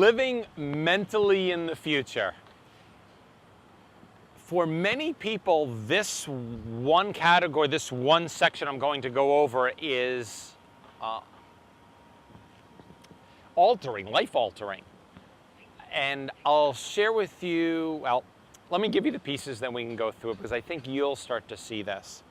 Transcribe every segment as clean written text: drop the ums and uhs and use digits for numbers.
living mentally in the future. For many people, this one category, this one section I'm going to go over is life-altering. And I'll share with you, well, let me give you the pieces, then we can go through it, because I think you'll start to see this.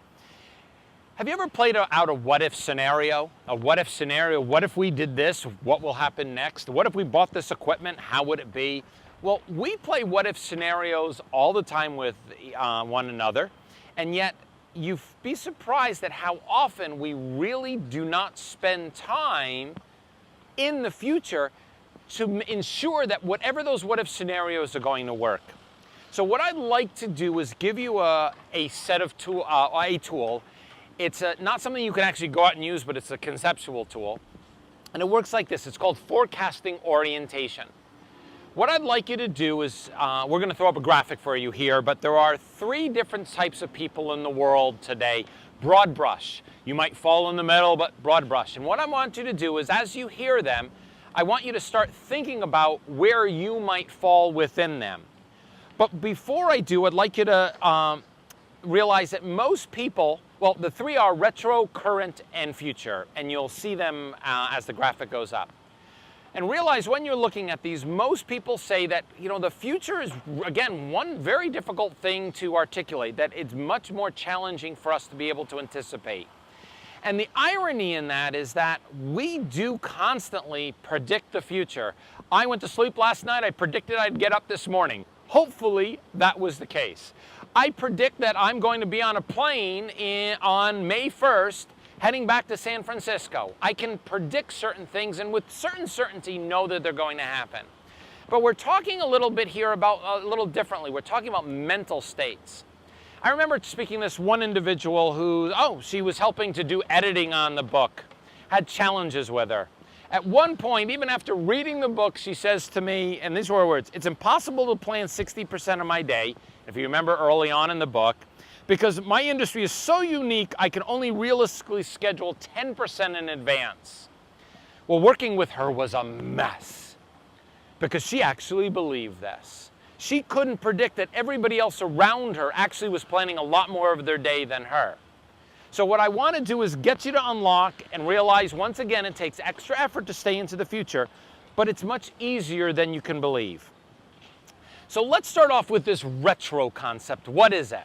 Have you ever played out a what-if scenario? A what-if scenario, what if we did this? What will happen next? What if we bought this equipment? How would it be? Well, we play what-if scenarios all the time with one another, and yet you'd be surprised at how often we really do not spend time in the future to ensure that whatever those what-if scenarios are going to work. So what I'd like to do is give you a tool. It's not something you can actually go out and use, but it's a conceptual tool. And it works like this. It's called forecasting orientation. What I'd like you to do is, we're going to throw up a graphic for you here, but there are 3 different types of people in the world today. Broad brush. You might fall in the middle, but broad brush. And what I want you to do is, as you hear them, I want you to start thinking about where you might fall within them. But before I do, I'd like you to realize that most people, well, the 3 are retro, current, and future, and you'll see them as the graphic goes up. And realize when you're looking at these, most people say that, you know, the future is, again, one very difficult thing to articulate, that it's much more challenging for us to be able to anticipate. And the irony in that is that we do constantly predict the future. I went to sleep last night, I predicted I'd get up this morning. Hopefully that was the case. I predict that I'm going to be on a plane on May 1st heading back to San Francisco. I can predict certain things and with certain certainty know that they're going to happen. But we're talking a little bit here about, a little differently, we're talking about mental states. I remember speaking to this one individual who, she was helping to do editing on the book, had challenges with her. At one point, even after reading the book, she says to me, and these were her words, "It's impossible to plan 60% of my day," if you remember early on in the book, "because my industry is so unique, I can only realistically schedule 10% in advance." Well, working with her was a mess because she actually believed this. She couldn't predict that everybody else around her actually was planning a lot more of their day than her. So what I want to do is get you to unlock and realize, once again, it takes extra effort to stay into the future, but it's much easier than you can believe. So let's start off with this retro concept. What is it?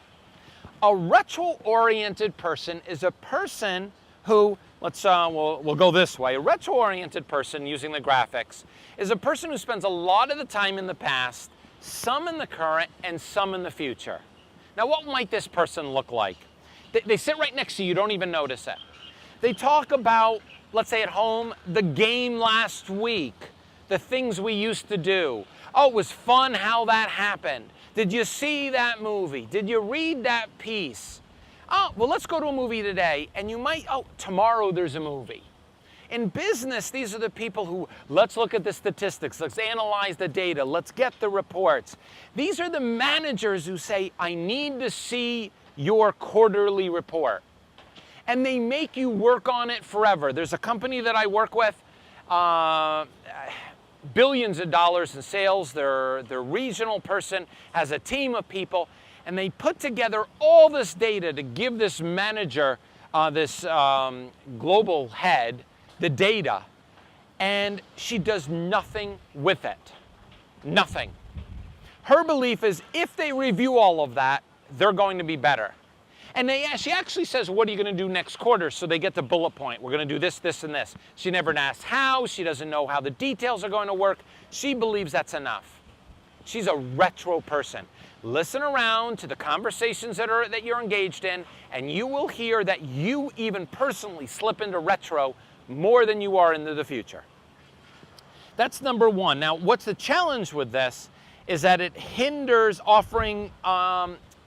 A retro-oriented person is a person who, we'll go this way. A retro-oriented person, using the graphics, is a person who spends a lot of the time in the past, some in the current, and some in the future. Now, what might this person look like? They sit right next to you, you don't even notice it. They talk about, let's say at home, the game last week, the things we used to do. Oh, it was fun how that happened. Did you see that movie? Did you read that piece? Oh, well, let's go to a movie today. And you might, tomorrow there's a movie. In business, these are the people who, let's look at the statistics, let's analyze the data, let's get the reports. These are the managers who say, I need to see your quarterly report. And they make you work on it forever. There's a company that I work with, billions of dollars in sales. Their regional person has a team of people, and they put together all this data to give this manager, this global head, the data, and she does nothing with it. Nothing. Her belief is if they review all of that, they're going to be better. And she actually says, what are you going to do next quarter? So they get the bullet point. We're going to do this, this, and this. She never asks how. She doesn't know how the details are going to work. She believes that's enough. She's a retro person. Listen around to the conversations that you're engaged in, and you will hear that you even personally slip into retro more than you are into the future. That's number one. Now, what's the challenge with this is that it hinders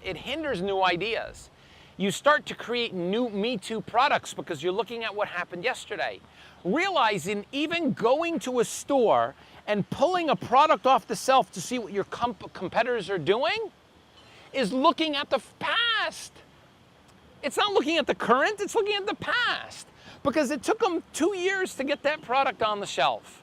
it hinders new ideas. You start to create new Me Too products because you're looking at what happened yesterday. Realizing even going to a store and pulling a product off the shelf to see what your competitors are doing is looking at the past. It's not looking at the current, it's looking at the past. Because it took them 2 years to get that product on the shelf.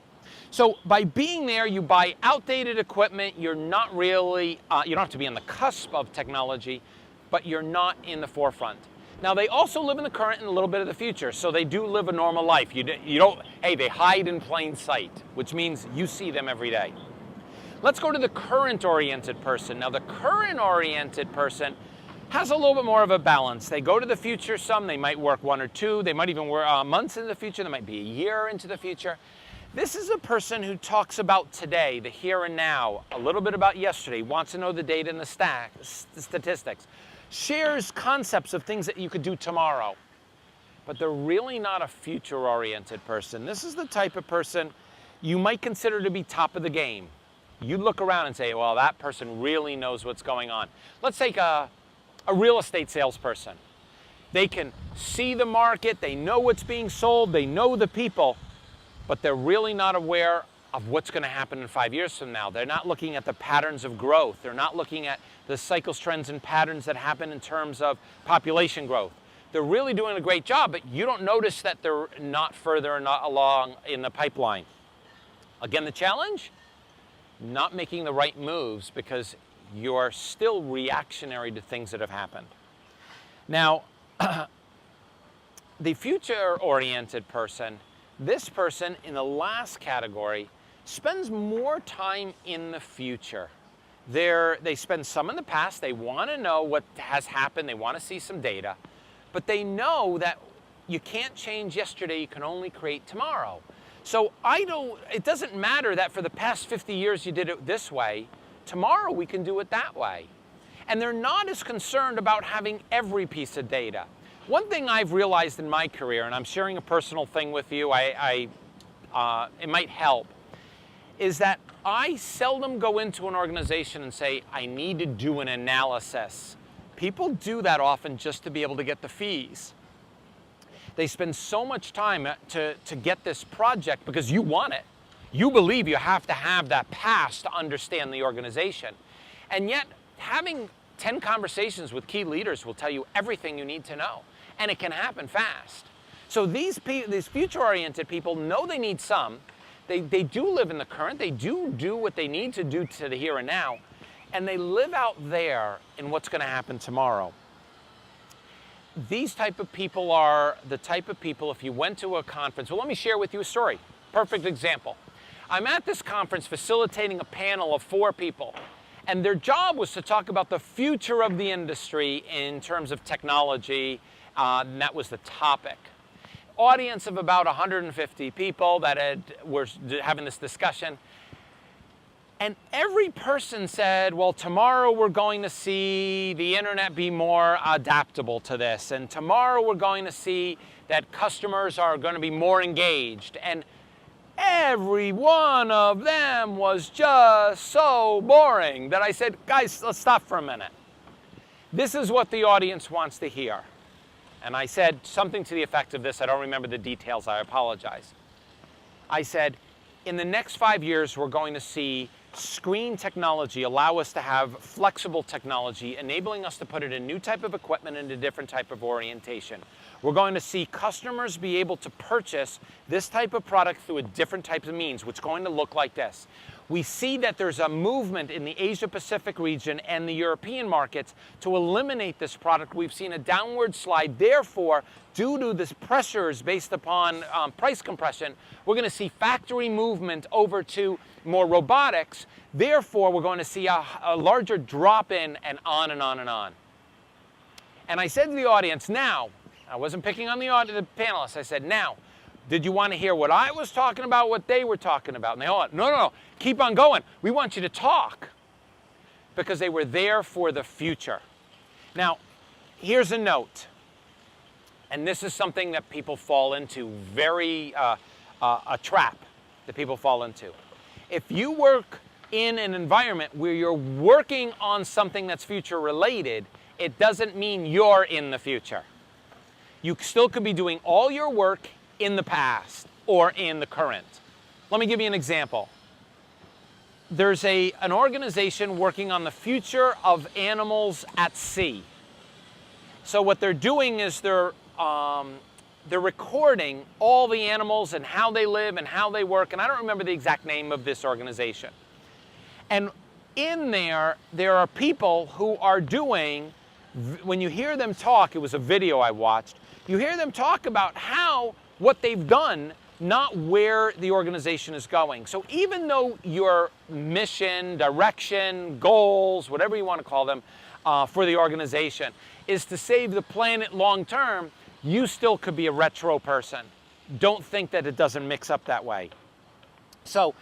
So by being there, you buy outdated equipment. You're not really, you don't have to be on the cusp of technology, but you're not in the forefront. Now, they also live in the current and a little bit of the future, so they do live a normal life. You don't, hey, they hide in plain sight, which means you see them every day. Let's go to the current-oriented person. Now, the current-oriented person has a little bit more of a balance. They go to the future some, they might work 1 or 2, they might even work months into the future, they might be a year into the future. This is a person who talks about today, the here and now, a little bit about yesterday, wants to know the data and the statistics, shares concepts of things that you could do tomorrow. But they're really not a future-oriented person. This is the type of person you might consider to be top of the game. You look around and say, well, that person really knows what's going on. Let's take a real estate salesperson. They can see the market, they know what's being sold, they know the people, but they're really not aware of what's going to happen in 5 years from now. They're not looking at the patterns of growth. They're not looking at the cycles, trends, and patterns that happen in terms of population growth. They're really doing a great job, but you don't notice that they're not further and not along in the pipeline. Again, the challenge? Not making the right moves because you're still reactionary to things that have happened. Now, the future-oriented person, this person in the last category spends more time in the future. They spend some in the past, they want to know what has happened, they want to see some data, but they know that you can't change yesterday, you can only create tomorrow. So it doesn't matter that for the past 50 years you did it this way, tomorrow we can do it that way. And they're not as concerned about having every piece of data. One thing I've realized in my career, and I'm sharing a personal thing with you, it might help, is that I seldom go into an organization and say, I need to do an analysis. People do that often just to be able to get the fees. They spend so much time to get this project because you want it. You believe you have to have that past to understand the organization. And yet, having 10 conversations with key leaders will tell you everything you need to know. And it can happen fast. So these future-oriented people know they need some. They do live in the current. They do what they need to do to the here and now. And they live out there in what's going to happen tomorrow. These type of people are the type of people, if you went to a conference, well, let me share with you a story. Perfect example. I'm at this conference facilitating a panel of 4 people. And their job was to talk about the future of the industry in terms of technology, and that was the topic. Audience of about 150 people that were having this discussion. And every person said, well, tomorrow we're going to see the internet be more adaptable to this. And tomorrow we're going to see that customers are going to be more engaged. And every one of them was just so boring that I said, guys, let's stop for a minute. This is what the audience wants to hear. And I said something to the effect of this. I don't remember the details. I apologize. I said, in the next 5 years, we're going to see screen technology allow us to have flexible technology, enabling us to put it in new type of equipment and a different type of orientation. We're going to see customers be able to purchase this type of product through a different type of means, which is going to look like this. We see that there's a movement in the Asia-Pacific region and the European markets to eliminate this product. We've seen a downward slide. Therefore, due to this pressures based upon price compression, we're going to see factory movement over to more robotics. Therefore, we're going to see a larger drop in and on and on and on. And I said to the audience, now, I wasn't picking on the panelists. I said, now, did you want to hear what I was talking about, what they were talking about? And they all went, no, keep on going. We want you to talk. Because they were there for the future. Now, here's a note. And this is something that people fall into, a trap that people fall into. If you work in an environment where you're working on something that's future related, it doesn't mean you're in the future. You still could be doing all your work in the past or in the current. Let me give you an example. There's an organization working on the future of animals at sea. So what they're doing is they're they're recording all the animals and how they live and how they work, and I don't remember the exact name of this organization. And in there are people who are doing, when you hear them talk, it was a video I watched, you hear them talk about what they've done, not where the organization is going. So even though your mission, direction, goals, whatever you want to call them, for the organization is to save the planet long term, you still could be a retro person. Don't think that it doesn't mix up that way. So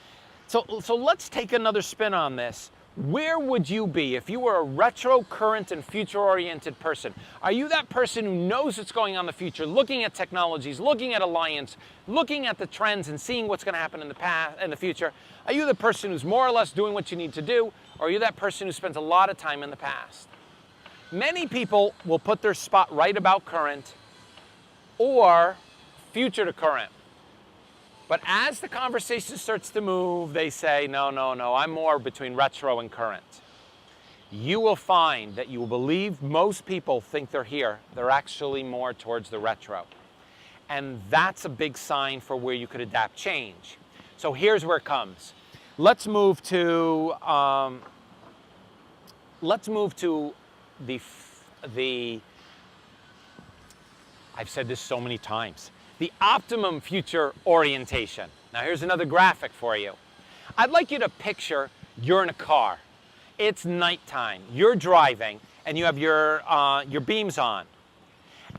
let's take another spin on this. Where would you be if you were a retro, current, and future-oriented person? Are you that person who knows what's going on in the future, looking at technologies, looking at alliance, looking at the trends and seeing what's going to happen in the past and the future? Are you the person who's more or less doing what you need to do, or are you that person who spends a lot of time in the past? Many people will put their spot right about current or future to current. But as the conversation starts to move, they say, no, I'm more between retro and current. You will find that you will believe most people think they're here. They're actually more towards the retro. And that's a big sign for where you could adapt change. So here's where it comes. Let's move to the I've said this so many times, the optimum future orientation. Now here's another graphic for you. I'd like you to picture you're in a car. It's nighttime, you're driving, and you have your beams on.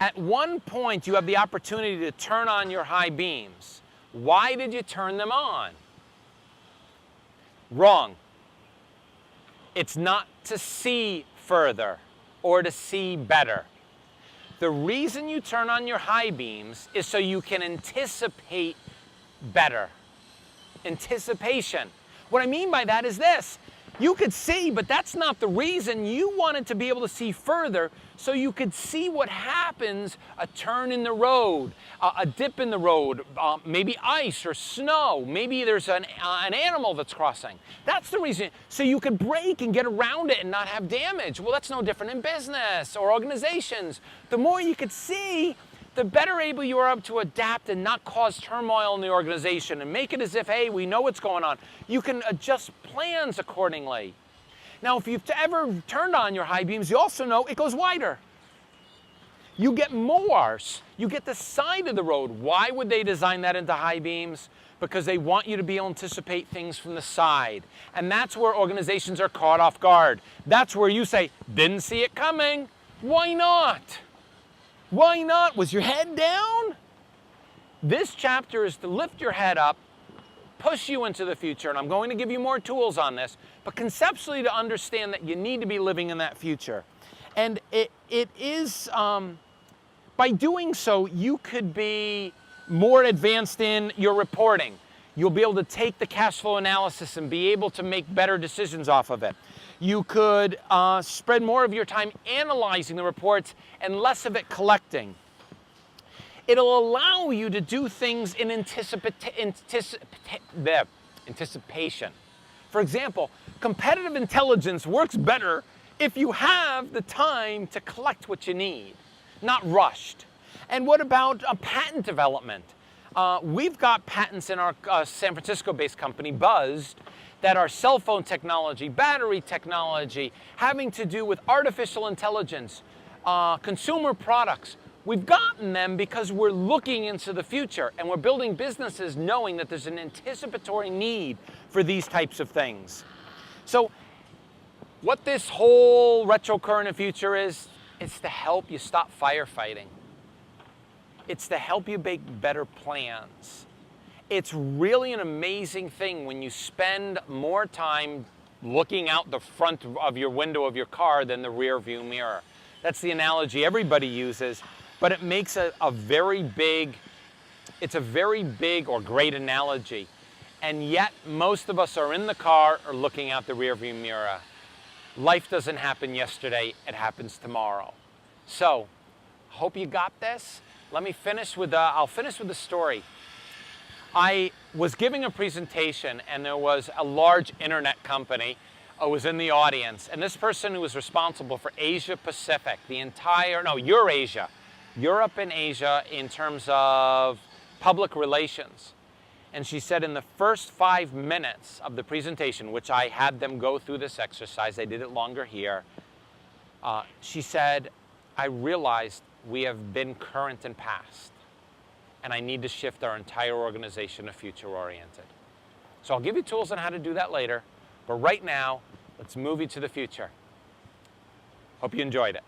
At one point, you have the opportunity to turn on your high beams. Why did you turn them on? Wrong. It's not to see further or to see better. The reason you turn on your high beams is so you can anticipate better. Anticipation. What I mean by that is this. You could see, but that's not the reason. You wanted to be able to see further so you could see what happens, a turn in the road, a dip in the road, maybe ice or snow, maybe there's an animal that's crossing. That's the reason. So you could brake and get around it and not have damage. Well, that's no different in business or organizations. The more you could see, the better able you are to adapt and not cause turmoil in the organization and make it as if, hey, we know what's going on. You can adjust plans accordingly. Now, if you've ever turned on your high beams, you also know it goes wider. You get more. You get the side of the road. Why would they design that into high beams? Because they want you to be able to anticipate things from the side. And that's where organizations are caught off guard. That's where you say, didn't see it coming. Why not? Why not? Was your head down? This chapter is to lift your head up, push you into the future, and I'm going to give you more tools on this, but conceptually to understand that you need to be living in that future. And it is, by doing so, you could be more advanced in your reporting. You'll be able to take the cash flow analysis and be able to make better decisions off of it. You could spread more of your time analyzing the reports and less of it collecting. It'll allow you to do things in anticipation. For example, competitive intelligence works better if you have the time to collect what you need, not rushed. And what about patent development? We've got patents in our San Francisco-based company, Buzzed, that are cell phone technology, battery technology, having to do with artificial intelligence, consumer products. We've gotten them because we're looking into the future and we're building businesses knowing that there's an anticipatory need for these types of things. So what this whole retro, current, and future is, it's to help you stop firefighting. It's to help you make better plans. It's really an amazing thing when you spend more time looking out the front of your window of your car than the rear view mirror. That's the analogy everybody uses, but it makes it's a very big or great analogy. And yet most of us are in the car or looking out the rear view mirror. Life doesn't happen yesterday, it happens tomorrow. So, hope you got this. Let me finish with I'll finish with a story. I was giving a presentation and there was a large internet company was in the audience, and this person who was responsible for Asia Pacific, Eurasia, Europe and Asia in terms of public relations. And she said in the first 5 minutes of the presentation, which I had them go through this exercise, they did it longer here, she said, I realized we have been current and past, and I need to shift our entire organization to future-oriented. So I'll give you tools on how to do that later, but right now, let's move you to the future. Hope you enjoyed it.